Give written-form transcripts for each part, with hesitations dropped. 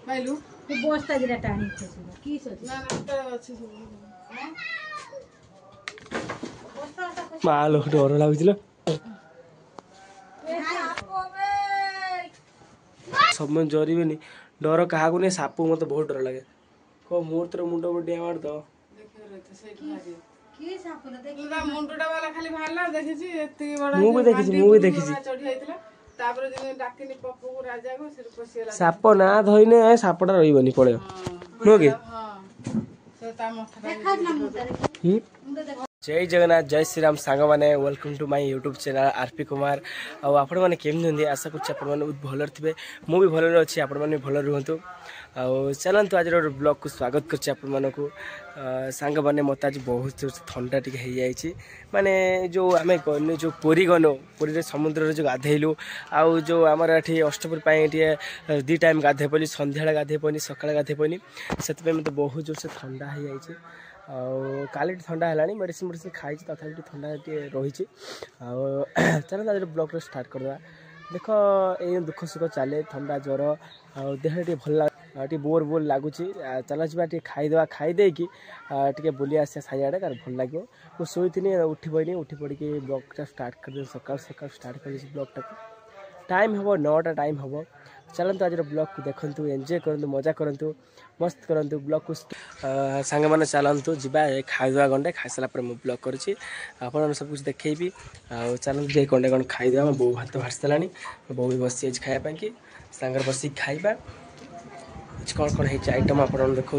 भाईलू तो बस्ता दिला टाणी की सोच ना ना तो अच्छे से मालो डर लागुছিল सब जरिबेनी डर क्या नहीं साप मत बहुत डर लगे को मुहूर्त मुंड बडिया मार दो देखे रहते सेठ भारी की साप न देख पूरा मुंडटा वाला खाली भाला देखिছি एत्ती बड़ा मु भी देखिছি चढ़ी आइतला तापर दिन डाकिनी पप्पू को राजा को सिर पसिला साप ना धइने सापटा रहिबनी पळे नो के हां से ता मथा देखा ना मुंडा जय जगन्नाथ जय श्री राम सांग मैंने welcome to my YouTube channel RP Kumar आपण मैंने केमती आशा कर बहुत भल थे मुझे भल अच्छी आपण मैंने भल रुहतु चलतु आज ब्लॉग को स्वागत कर सांग मैंने मत आज बहुत ठंडा टी माने जो आम गनु जो पुरी गनु पुरी समुद्र जो गाधेलु आउ जो आमर ये अष्टपुर दी टाइम गाधे पी सन्ध्या गाधे पनी सका गाधे पनी से मत बहुत जोर से ठंडा हो जाए काली ठंडा है मेडिसिन मेडिसिन खाई तथा ठंडा रही चल आज ब्लॉग स्टार्ट करदे देख ये दुख सुख चले ठंडा ज्वर देह टे भल लगे बोर बोर लगुच चल जा खाईदे खाईदे कि बुली आसा साइड तार भल लगे मुझे शोनी उठी पड़ी उठी पड़ी ब्लॉग स्टार्ट कर सका सका स्टार्ट कर ब्लॉग टाइम हम 9टा टाइम हम चलते आज ब्लॉग को देखु एंजॉय करूँ मजा करूँ मस्त करूँ ब्लॉग को सांग मैंने चलतु जा खाईदे गंडे खाई सारा मुझे ब्लॉग करुँची आप सब कुछ देखी चलते जाए गंडे गंडे खाईदे मो बो भात भाट सारा बो भी बसी खायापी कि सांगर बस खाଇବା कौन कौन है आइटम आप देखा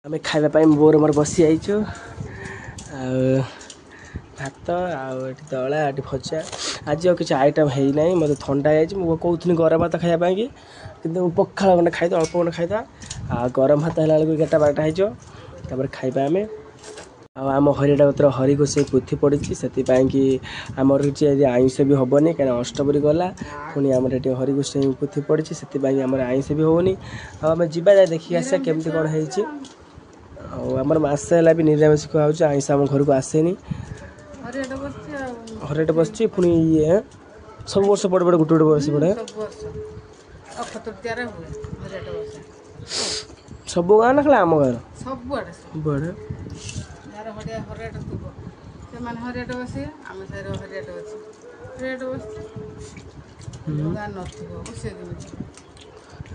आम खावाई बोर मोर बसी आईचु भात आठ दला आठ भजा आज किसी आइटम है ना मत ठंडा है कहूँ गरम भात खायापी कि पखाड़ गंडे खाईद अल्प गंडे खाईदा गरम भात है 11-12टा हो खाଇବା आम आम हरिटा पत्र हरि को से पुथी पड़ी से कि आमर आइंस भी हेनी कहीं अष्टपुरी गला पुणी आम ये हरि को से पुथी पड़ी से आम आइंस भी होनी आम जा देखिए आसा केमती कौन होमर मस है भी निरामिष खाऊँ आइंस आम घर को आसेनी हरिटा बस पुणी ये सब वर्ष पड़े पड़े गोटे गोटे बस पड़े सब गाँव ना खाली आम गाँव सब बड़े हरियाट बसे आम साइड हरियाट अच्छे हरियाट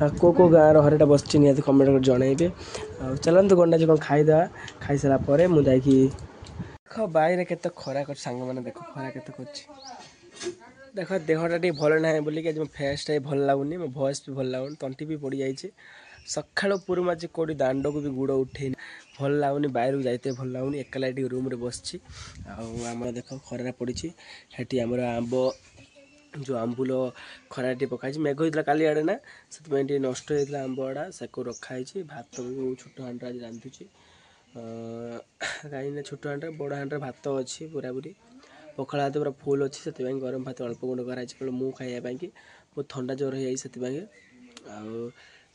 बस को गाँव हरियाटा बस निहत कमेंट कर जनइबे चलते गंडा कौन खाईदे खाई सारापर मुझे देख बाहर के खरा कर सांग मैंने देख खरा के देख देहटा टे भल ना बोलिक आज मो फेसटा भल लगुनि मो भॉइस भी भल लगुनि तंटी भी पड़ जाइए सकाल पूर्व आज कौटी दांड को भी गुड़ उठे भल लगुनि बाहर को जाते भल लगुनि एकला रूम रे बस आम देख खरा पड़ी हेटी आमर आंब जो आंबुल खरा पकाई मेघ होता काली आड़े ना से नष्ट होता आंब आड़ा से रखाई भात भी छोट हाँड आज रांधुची कहीं छोट हाँड बड़ हाँड भात अच्छी पूरा पूरी पखाड़ हाथ पूरा फुल अच्छी से गरम भात अल्प गुंड कराई मु खायापी कि बहुत ठंडा ज्वर हो जाए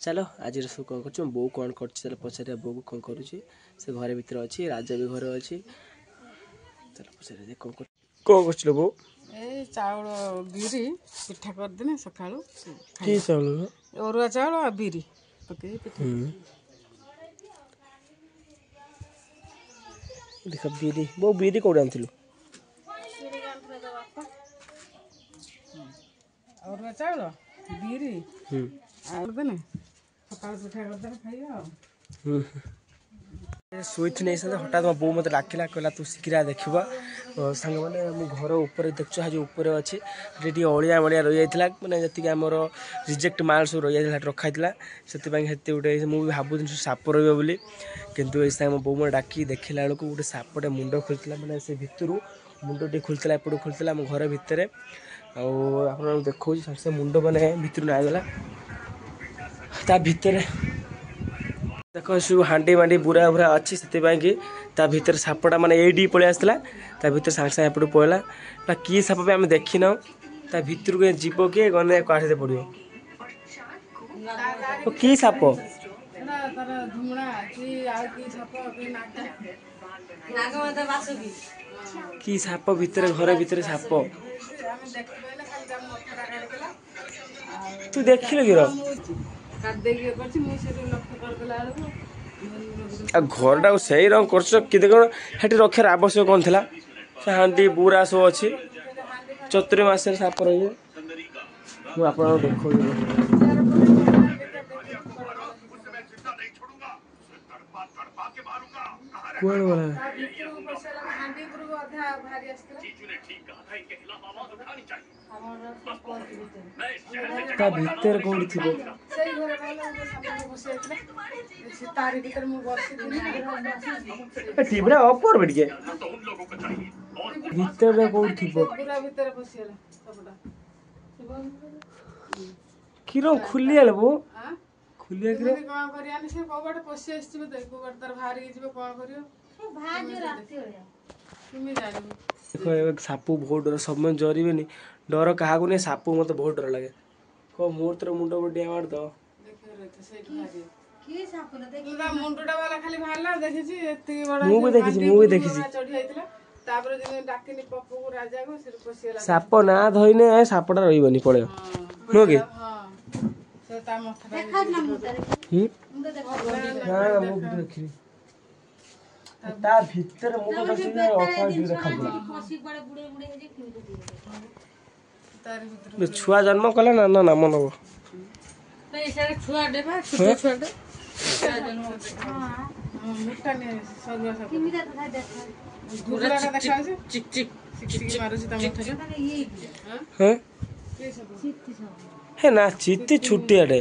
चलो आज सब कौन कर बो कौन कर पचार बो को कौन करुँची से घर भीतर अच्छी राजा भी घर अच्छी चलो पचार कौन कर बो ए चाउल बिरी पिठा करदेने सका कि चाउल अरुआ चाउल आ बिरी पकई पिठा देख बिरी बो बिरी कौन आनथिलु अरुआ चाउल बिरी देने सका पिठा करदेने खाइबा शुई नहीं सर हठात मो बो मत डाकिला कहला तू शीघ्र देखा सांग मैंने मो घर उपर देखु आज उपर अच्छी अलिया मलिया रही जाता मैंने जी आमर रिजेक्ट माल सब रही जाता रखाई से गोटे मुझे भावुन साप रोली कितु ये मो बो मैं डाक देखला बेलू गोटे सापटे मुंड खोलता मैंने से भितर मुंड टे खोलता एपट खोलता आम घर भितर आप देखा सारे मुंड मैंने भितर नागला ता भितर देख सब हांडी मांडी बुरा बुरा अच्छी से भर सापटा माने ये पलि आसला भर सांगे सांगे एपट पड़ा कि साप भी आम देखी ना भर को जीव किए गने काढ़े पड़ो कि साप कि साप भर घर भर साप तू देखिल कि କାଟି ଦେଇକି ଇଏ କରିଛି ମୁଁ ସେଠୁ ଲକ୍ଷ୍ୟ କରିଦେଲା ବେଳକୁ ଘରଟା ସେ ରଙ୍ଗ କରୁଛ କେତେ କ'ଣ ସେଠି ରଖିବାର ଆବଶ୍ୟକ କ'ଣ ଥିଲା ସେ ହାଣ୍ଡି ବୁରା ସବୁ ଅଛି ଚତୁରୀ ମାସରେ ସାପ ରହିବେ ମୁଁ ଆପଣଙ୍କୁ ଦେଖାଉଛି କୁଆଡ଼େ ଗଲା ହାଣ୍ଡି ଉପରକୁ ଅଧା ବାହାରି ଆସିଥିଲା ତା ଭିତରେ କୋଉଠି ଥିବ ସେଇ ଘରେ ବସି ଯାଇଥିଲା ତାରି ଭିତରେ ମୁଁ ବସିଥିଲି ଟିଭିଟା ଅଫ୍ କରିବେ ଟିକେ ଭିତରେ କୋଉଠି ଥିବ ପୁରା ଭିତରେ ପଶିଗଲା ସବୁଟା କ୍ଷୀର ଖୋଲିଆଲେ ବୋ ଆଁ ଖୋଲିଆ କ୍ଷୀର କେମିତି କ'ଣ କରିବାନି ସେ କୋଉ ବାଟେ ପଶି ଆସିଯିବ ତ କୋଉ ବାଟେ ତାର ବାହାରିକି ଯିବ କ'ଣ କରିବ କେମିତି ଜାଣିବୁ ଦେଖ ଏବେ ସାପ ବହୁତ ଡର ସମସ୍ତେ ଜରିବେନି ଡର କାହାକୁ ନେଇ ସାପ ମତେ ବହୁତ ଡର ଲାଗେ କହ ମୁହୂର୍ତ୍ତରେ ମୁଣ୍ଡ ବଡ଼ିଆ ମାରିଦବ ମୁଣ୍ଡଟା ବାଲା ଖାଲି ବାହାରିଲା ଦେଖିଛି ଏତିକି ବଡ ମୁଁ ବି ଦେଖିଛି ଚଢି ଯାଇଥିଲା ତାପରେ ଯେମିତି ଡାକିନି ପପୁକୁ ରାଜାକୁ ସେ ପଶିଗଲା ସାପ ନା ଧଇନେ ସାପଟା ରହିବନି ପଳେଇବ ନୁହଁ କି ହଁ ସେ ତା ମଥାଟା ଦେଖିବି ତା ଭିତରେ ମୁଁ ତ ଛୁଆ ଜନ୍ମ କଲେ ନା ନା ନାମ ନବ ହେ ନା ଚିତି ଛୁଟିଆଟେ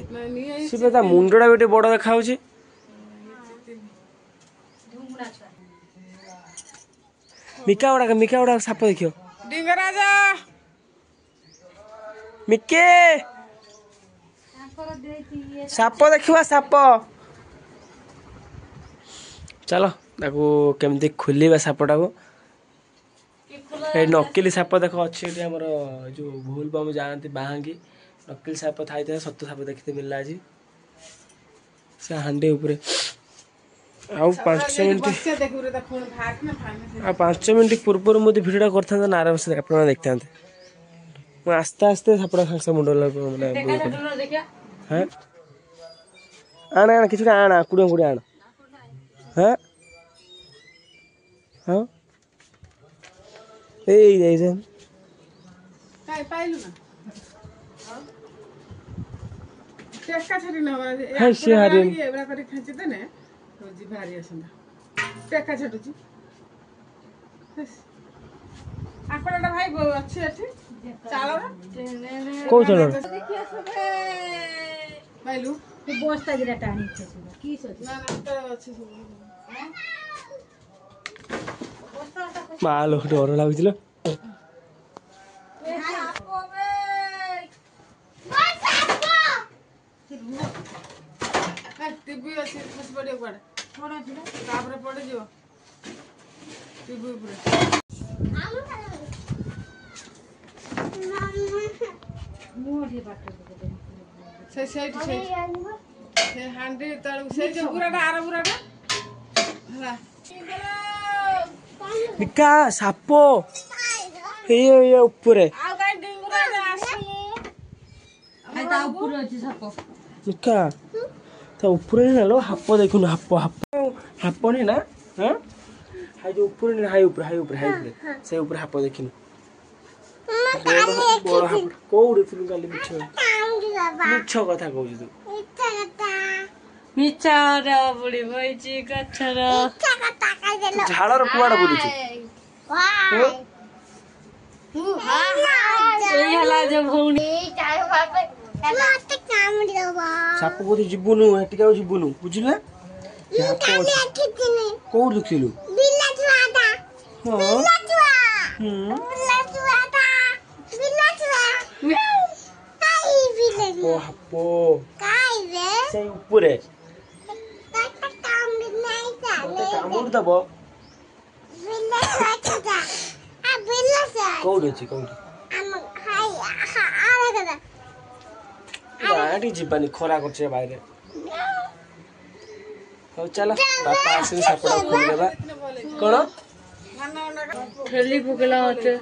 ସେ ତା ମୁଣ୍ଡଟା ବି ଟିକେ ବଡ ଦେଖାଯାଉଛି ମିକା ଗୁଡାକ ସାପ ଦେଖିବ ଡିଙ୍ଗରାଜ ମିକେ ସାପ ଦେଖିବା ସାପ ଚାଲ ତାକୁ କେମିତି ଖୋଲିବା ସାପଟାକୁ ଏଇ ନକଲି ସାପ ଦେଖ ଅଛି ଏଠି ଆମର ଯୋଉ ଭୁଲ ବମ ଯାଆନ୍ତି ବାହାଙ୍ଗି ନକଲି ସାପ ଥାଇଥାଏ ସତ ସାପ ଦେଖିତେ ମିଳିଲା ଆଜି ସେ ହାଣ୍ଡି ଉପରେ ଆଉ 5 ମିନିଟ୍ ପୂର୍ବରୁ ମୁଁ ଭିଡ଼ିଓଟା କରିଥାନ୍ତେ ନା ଆରାମସେ ଆପଣ ଦେଖିଥାନ୍ତେ ମୁଁ ଆସ୍ତେ ଆସ୍ତେ ସାପଟା ସାଙ୍ଗେ ସାଙ୍ଗେ ମୁଣ୍ଡ ମାନେ ହଁ ଆଣ କିଛି ଆଣ କୁଡ଼ିଆ ଆଣ ହଁ ହଁ ଏଇ ଯାଇ ପାଇଲୁ ନା ଟେକା ଛାଡ଼ି ନେବା ସେ ହାରିନି ଏଭଳିଆ କରି ଖେଞ୍ଚିଦେନେ ବାହାରି ଆସନ୍ତା ଟେକା ଛାଟୁଛି ଆପଣଟା ଭାଇ ଅଛି ଏଠି ଚାଳର କୋଉ ଚାଳ ପାଇଲୁ ବସ୍ତା ଦିଟା ଟାଣି କି ନା ଅଛି ସବୁ ମାଲୋ ଡର ଲାଗୁଥିଲା ଟିଭି ଅଛି ଖସି ପଡ଼ିବ କୁଆଡ଼େ ତାପରେ ପଡ଼ିଯିବ ଟିଭି ଉପରେ ସେଇଠି ସେ ହାଣ୍ଡି ତଳକୁ ସେଇ ଯୋଉ ବୁରାଟା ଆର ବୁରାଟା ହେଲା ମିକା ସାପ ଏଇ ଉପରେ ଆଉ କାଇଁ ଡିଙ୍ଗୁରା ଆସୁନୁ ତା ଉପରେ ଅଛି ସାପ ମିକା ତା ଉପରେ ନେଲ ହାପ ଦେଖୁନୁ ହାପ ନି ନା ହଁ ହାଇ ଯୋଉ ଉପରେ ହାଇ ଉପରେ ସେ ଉପରେ ହାପ ଦେଖିନୁ ବଡ ହାପ କୋଉଠି ଥିଲୁ କାଲି ମିଛ କଥା କହୁଛୁ ତୁ ମିଛର ବୁଢୀ ବଇଛି ଗଛର ଝାଳର କୁଆଡେ ବୁଲୁଛୁ ଏଇ ହେଲା ଯୋଉ ଭଉଣୀ ସାପ କୋଉଠି ଯିବୁନୁ ହେଟିକି ଆଉ ଯିବୁନୁ ବୁଝିଲୁ ନା କୋଉଠି ଦେଖିଲୁ ସେଇ ଉପରେ କାମୁଡି ଦବ କୋଉଠି ଅଛି କୋଉଠି ଯିବାନି ଖରା କରୁଛି ବାହାରେ ହଉ ଚାଲ ବାପା ଆସିଲେ ସାପଟା ଖୋଲିଦେବା କଣ ଠେଲି ପକେଇଲା ମତେ